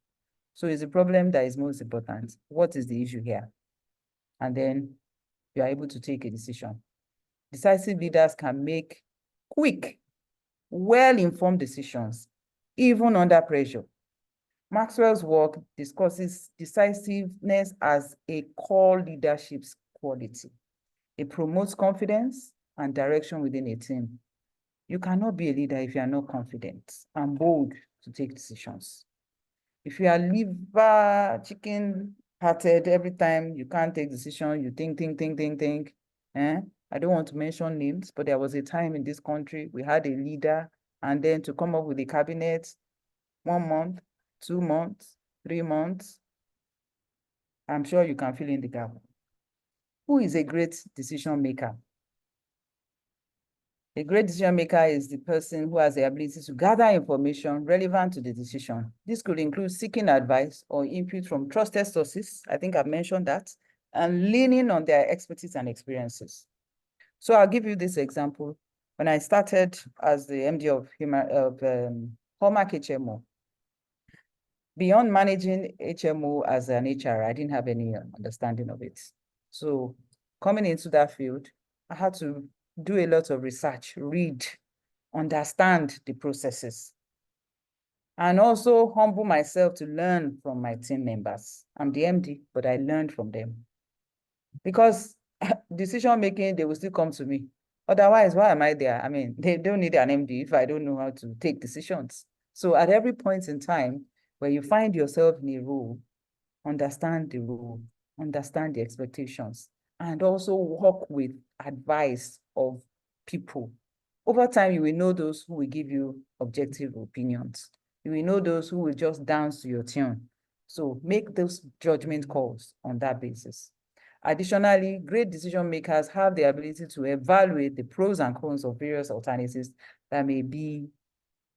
So it's the problem that is most important. What is the issue here? And then you are able to take a decision. Decisive leaders can make quick, well-informed decisions, even under pressure. Maxwell's work discusses decisiveness as a core leadership quality. It promotes confidence and direction within a team. You cannot be a leader if you are not confident and bold to take decisions. If you are liver, chicken-hearted every time, you can't take decisions, you think. I don't want to mention names, but there was a time in this country, we had a leader, and then to come up with a cabinet, 1 month, 2 months, 3 months. I'm sure you can fill in the gap. Who is a great decision maker? A great decision maker is the person who has the ability to gather information relevant to the decision. This could include seeking advice or input from trusted sources. I think I've mentioned that, and leaning on their expertise and experiences. So I'll give you this example. When I started as the MD of Hallmark HMO, beyond managing HMO as an HR, I didn't have any understanding of it. So coming into that field, I had to do a lot of research, read, understand the processes, and also humble myself to learn from my team members. I'm the MD, but I learned from them. Because decision making, they will still come to me. Otherwise, why am I there? I mean, they don't need an MD if I don't know how to take decisions. So at every point in time, where you find yourself in a role, understand the role, understand the expectations, and also work with advice of people. Over time, you will know those who will give you objective opinions. You will know those who will just dance to your tune. So make those judgment calls on that basis. Additionally, great decision makers have the ability to evaluate the pros and cons of various alternatives that may be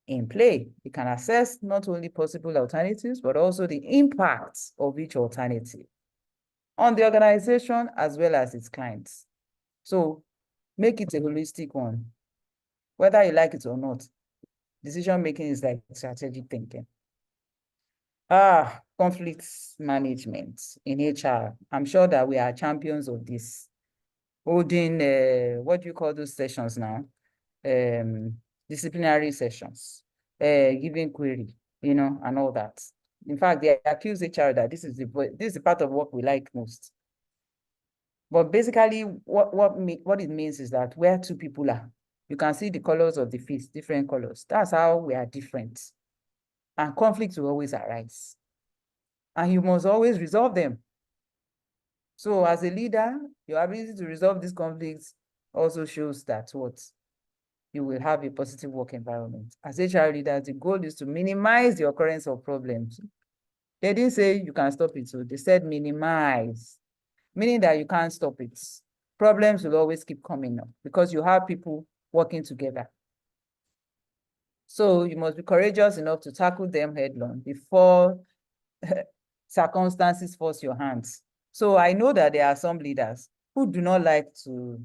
in play. They can assess not only possible alternatives, but also the impacts of each alternative on the organization as well as its clients. So make it a holistic one. Whether you like it or not, decision-making is like strategic thinking. Conflict management in HR. I'm sure that we are champions of this. Holding, what do you call those sessions now? Disciplinary sessions, giving query, and all that. In fact, they accuse HR that this is the part of what we like most. But basically, what it means is that where two people are, you can see the colors of the face, different colors. That's how we are different. And conflicts will always arise. And you must always resolve them. So as a leader, your ability to resolve these conflicts also shows that you will have a positive work environment. As HR leaders, the goal is to minimize the occurrence of problems. They didn't say you can stop it, so they said minimize, meaning that you can't stop it. Problems will always keep coming up because you have people working together. So you must be courageous enough to tackle them headlong before circumstances force your hands. So I know that there are some leaders who do not like to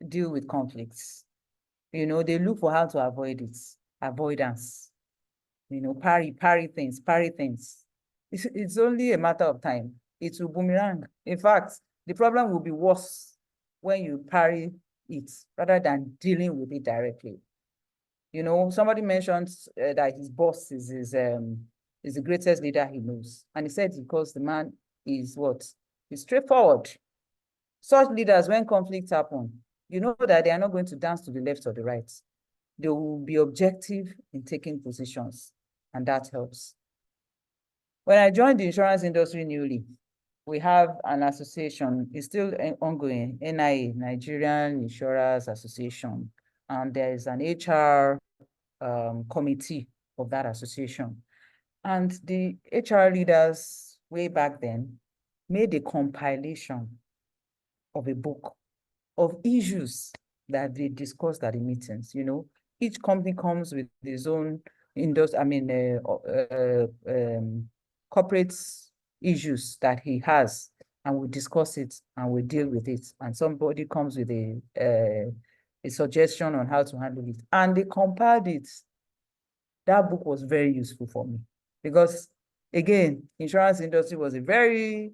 deal with conflicts. They look for how to avoid it, avoidance, parry things. It's only a matter of time. It will boomerang. In fact, the problem will be worse when you parry it rather than dealing with it directly. Somebody mentioned that his boss is the greatest leader he knows. And he said because the man is what? He's straightforward. Such leaders, when conflicts happen, you know that they are not going to dance to the left or the right. They will be objective in taking positions, and that helps. When I joined the insurance industry newly, we have an association, it's still ongoing, NIA, Nigerian Insurance Association, and there is an HR committee of that association. And the HR leaders way back then made a compilation of a book of issues that they discussed at the meetings. You know, each company comes with its own corporate issues that he has, and we discuss it and we deal with it. And somebody comes with a suggestion on how to handle it, and they compiled it. That book was very useful for me because, again, insurance industry was a very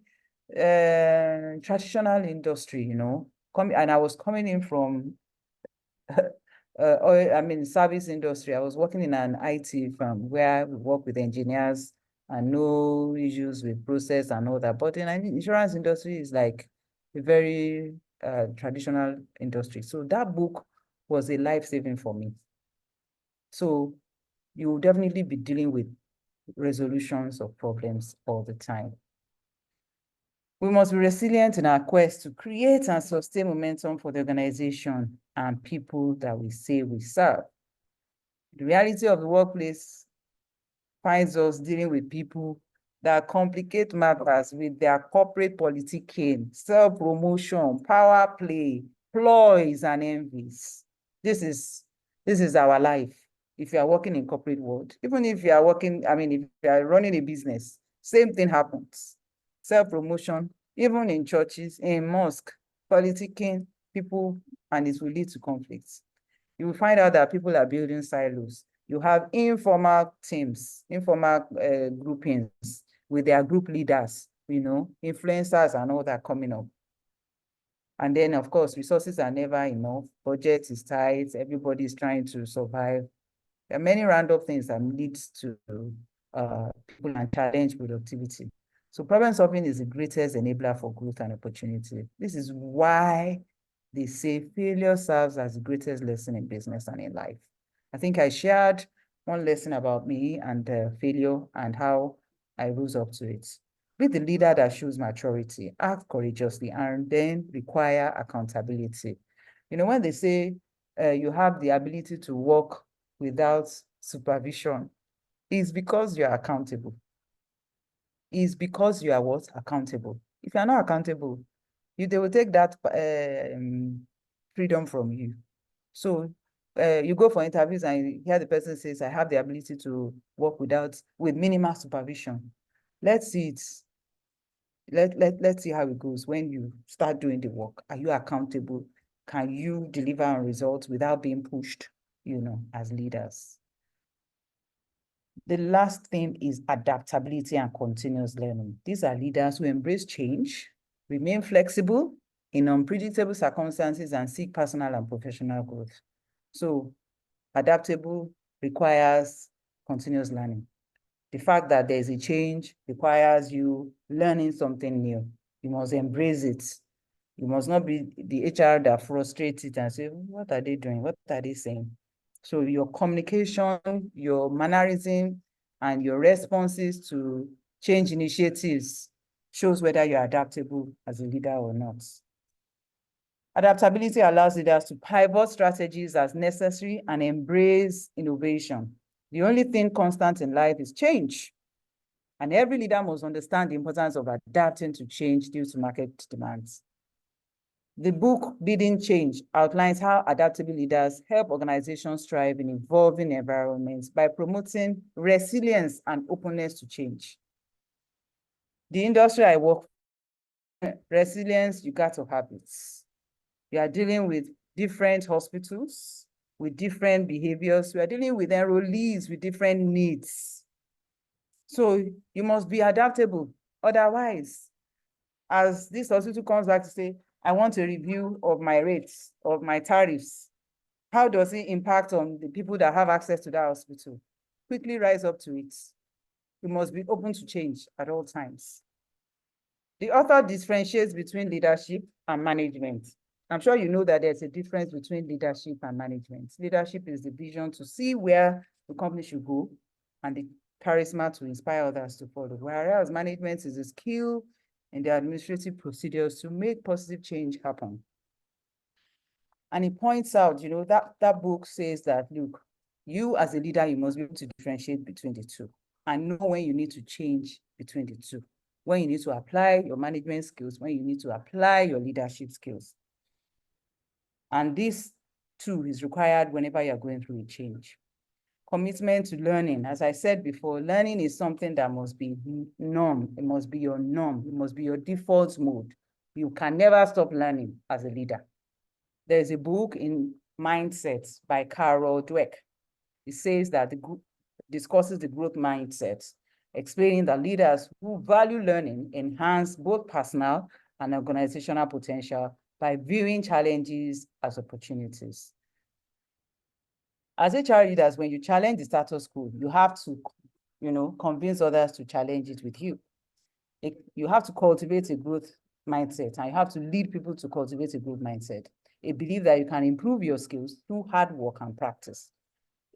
traditional industry, you know, and I was coming in from service industry. I was working in an IT firm where we work with engineers and no issues with process and all that. But in insurance industry is like a very traditional industry. So that book was a life-saving for me. So you will definitely be dealing with resolutions of problems all the time. We must be resilient in our quest to create and sustain momentum for the organization and people that we say we serve. The reality of the workplace finds us dealing with people that complicate matters with their corporate politicking, self-promotion, power play, ploys, and envies. This is our life. If you are working in corporate world, even if you are working, if you are running a business, same thing happens. Self-promotion, even in churches, in mosque, politicking, people, and it will lead to conflicts. You will find out that people are building silos. You have informal teams, informal groupings with their group leaders, you know, influencers and all that coming up. And then, of course, resources are never enough. Budget is tight. Everybody is trying to survive. There are many random things that lead to people and challenge productivity. So problem solving is the greatest enabler for growth and opportunity. This is why they say failure serves as the greatest lesson in business and in life. I think I shared one lesson about me and failure and how I rose up to it. Be the leader that shows maturity, act courageously, and then require accountability. You know, when they say you have the ability to work without supervision, it's because you're accountable. It's because you are what? Accountable. If you're not accountable, they will take that freedom from you. So you go for interviews and you hear the person says, I have the ability to work with minimal supervision. Let's see it. Let's see how it goes when you start doing the work. Are you accountable? Can you deliver on results without being pushed, you know, as leaders? The last theme is adaptability and continuous learning. These are leaders who embrace change, remain flexible in unpredictable circumstances, and seek personal and professional growth. So adaptable requires continuous learning. The fact that there's a change requires you learning something new. You must embrace it. You must not be the HR that frustrates it and say, what are they doing? What are they saying? So your communication, your mannerism, and your responses to change initiatives shows whether you're adaptable as a leader or not. Adaptability allows leaders to pivot strategies as necessary and embrace innovation. The only thing constant in life is change. And every leader must understand the importance of adapting to change due to market demands. The book, Leading Change, outlines how adaptable leaders help organizations thrive in evolving environments by promoting resilience and openness to change. The industry I work in, resilience, you got to have it. You are dealing with different hospitals, with different behaviors. We are dealing with enrollees with different needs. So you must be adaptable. Otherwise, as this hospital comes back to say, I want a review of my rates, of my tariffs, how does it impact on the people that have access to that hospital? Quickly rise up to it. You must be open to change at all times. The author differentiates between leadership and management. I'm sure you know that there's a difference between leadership and management. Leadership is the vision to see where the company should go and the charisma to inspire others to follow, whereas management is a skill in the administrative procedures to make positive change happen. And he points out, you know, that book says that, look, you as a leader, you must be able to differentiate between the two. and know when you need to change between the two, when you need to apply your management skills, when you need to apply your leadership skills. And this too is required whenever you're going through a change. Commitment to learning. As I said before, learning is something that must be norm. It must be your norm. It must be your default mode. You can never stop learning as a leader. There's a book in Mindsets by Carol Dweck. It says that the group discusses the growth mindset, explaining that leaders who value learning enhance both personal and organizational potential by viewing challenges as opportunities. As HR leaders, when you challenge the status quo, you have to, convince others to challenge it with you. You have to cultivate a growth mindset, and you have to lead people to cultivate a growth mindset. A belief that you can improve your skills through hard work and practice.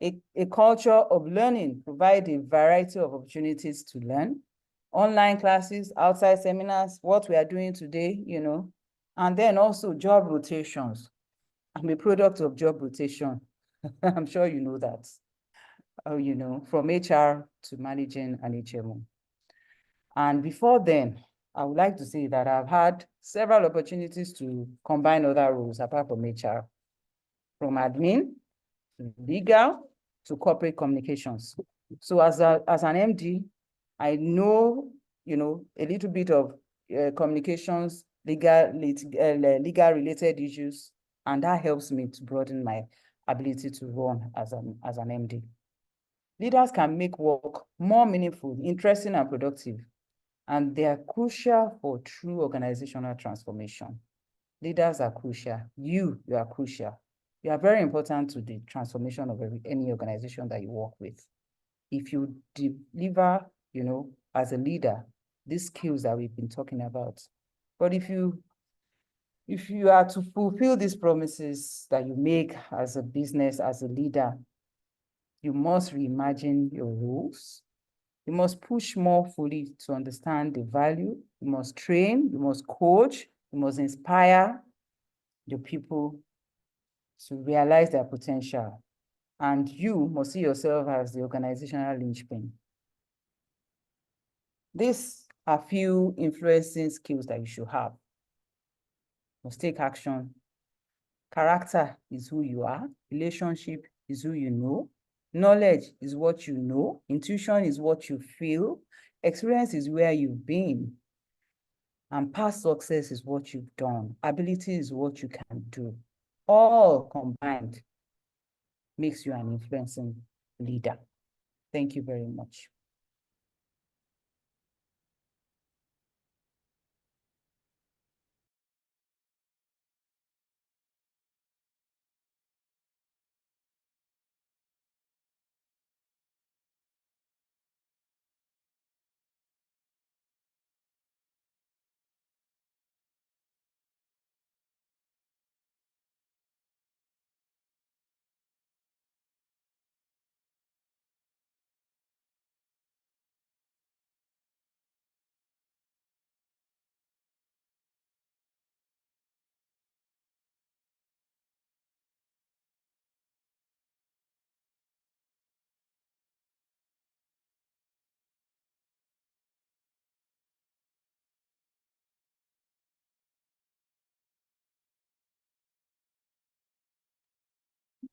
A culture of learning provides a variety of opportunities to learn. Online classes, outside seminars, what we are doing today, and then also job rotations. I'm a product of job rotation. I'm sure you know that, from HR to managing an HMO. And before then, I would like to say that I've had several opportunities to combine other roles apart from HR, from admin to legal to corporate communications. So as an MD, I know, a little bit of communications, legal related issues, and that helps me to broaden my ability to run as an MD. Leaders can make work more meaningful, interesting, and productive, and they are crucial for true organizational transformation. Leaders are crucial. You are crucial. You are very important to the transformation of any organization that you work with. If you deliver, as a leader, these skills that we've been talking about. But if you are to fulfill these promises that you make as a business, as a leader, you must reimagine your roles. You must push more fully to understand the value. You must train, you must coach, you must inspire your people to realize their potential. And you must see yourself as the organizational linchpin. These are few influencing skills that you should have. You must take action. Character is who you are. Relationship is who you know. Knowledge is what you know. Intuition is what you feel. Experience is where you've been. And past success is what you've done. Ability is what you can do. All combined makes you an influencing leader. Thank you very much.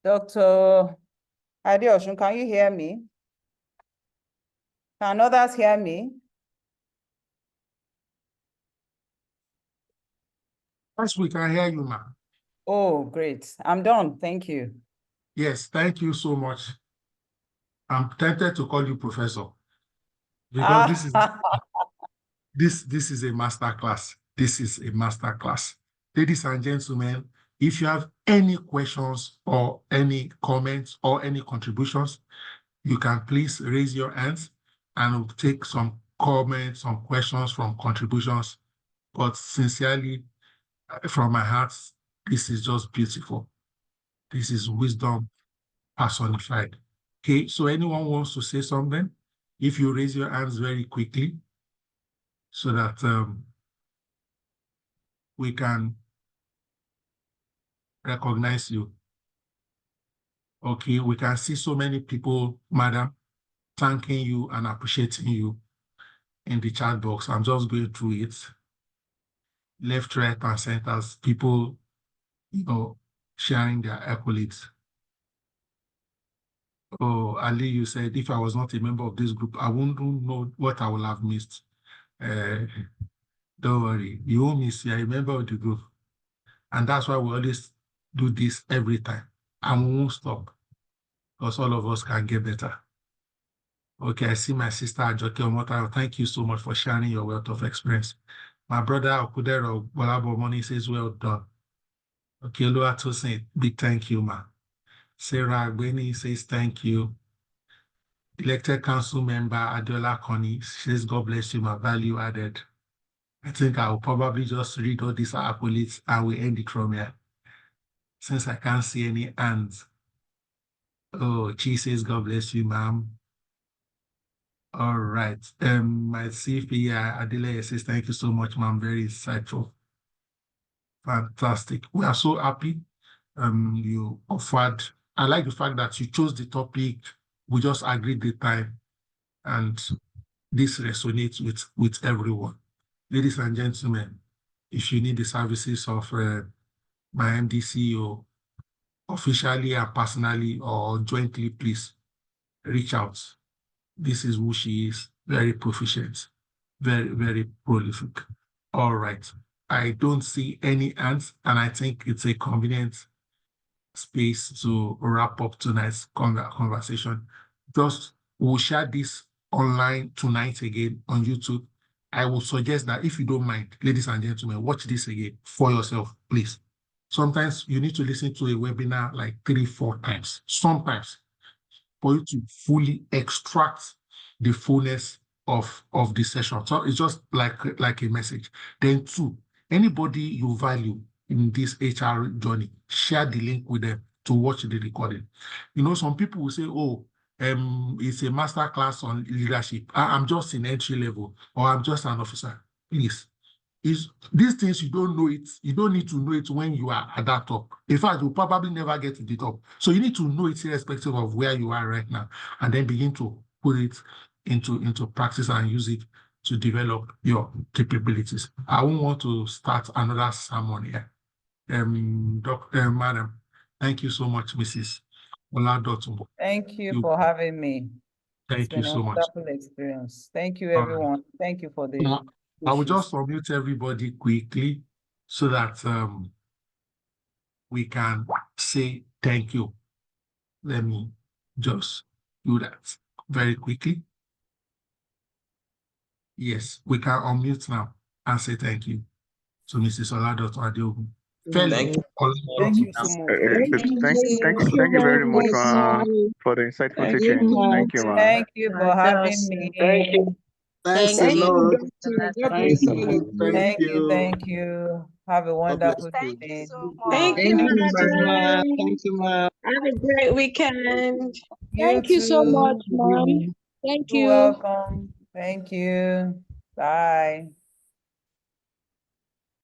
Dr. Adeosun, can you hear me? Can others hear me? Yes, we can hear you, ma'am. Oh, great. I'm done. Thank you. Yes, thank you so much. I'm tempted to call you professor because this is a master class. This is a master class. Ladies and gentlemen, if you have any questions or any comments or any contributions, you can please raise your hands and we'll take some comments, some questions from contributions. But sincerely, from my heart, this is just beautiful. This is wisdom personified. Okay, so anyone wants to say something? If you raise your hands very quickly so that we can recognize you. Okay, we can see so many people, madam. thanking you and appreciating you in the chat box. I'm just going through it. Left, right, and centers, people, sharing their accolades. Oh, Ali, you said, if I was not a member of this group, I wouldn't know what I would have missed. Don't worry, you won't miss. You're a member of the group. And that's why we always do this every time. And we won't stop, because all of us can get better. Okay, I see my sister Ajoke Omotaro. Thank you so much for sharing your wealth of experience. My brother Okudero Bolabomoni says, well done. Okay, Lua Tosin, big thank you, ma. Sarah Agbeni says, thank you. Elected council member Adiola Koni says, God bless you, my value added. I think I will probably just read all these accolades and we end it from here, since I can't see any hands. Oh, she says, God bless you, ma'am. All right. My CFP Adele says, thank you so much, ma'am. Very insightful. Fantastic. We are so happy you offered. I like the fact that you chose the topic. We just agreed the time, and this resonates with everyone. Ladies and gentlemen, if you need the services of my MD CEO, officially and personally or jointly, please reach out. This is who she is. Very proficient, very, very prolific. All right. I don't see any hands, and I think it's a convenient space to wrap up tonight's conversation. Just we'll share this online tonight again on YouTube. I would suggest that if you don't mind, ladies and gentlemen, watch this again for yourself, please. Sometimes you need to listen to a webinar like 3-4 times, sometimes, for you to fully extract the fullness of the session. So it's just like a message. Then 2, anybody you value in this HR journey, share the link with them to watch the recording. Some people will say, oh, it's a master class on leadership. I'm just in entry level, or I'm just an officer. Please, these things, you don't know it. You don't need to know it when you are at that top. In fact, you'll probably never get to the top. So you need to know it irrespective of where you are right now, and then begin to put it into practice and use it to develop your capabilities. I won't want to start another sermon here. Madam, thank you so much, Mrs. Oladotunbo. Thank you for having me. Thank you so much. It's been a wonderful experience. Thank you, everyone. Thank you for the I will just unmute everybody quickly so that we can say thank you. Let me just do that very quickly. Yes, we can unmute now and say thank you to Mrs. Oladotunbo Adeogun. Thank you so much. Thank you very much for the insightful teaching. Thank you, ma'am. Thank you for having me. Thank you. Thanks a lot. Thank you. Have a wonderful day. Thank you, ma'am. Thank you, ma'am. Have a great weekend. Thank you so much, ma'am. Thank you. You're welcome. Thank you. Bye.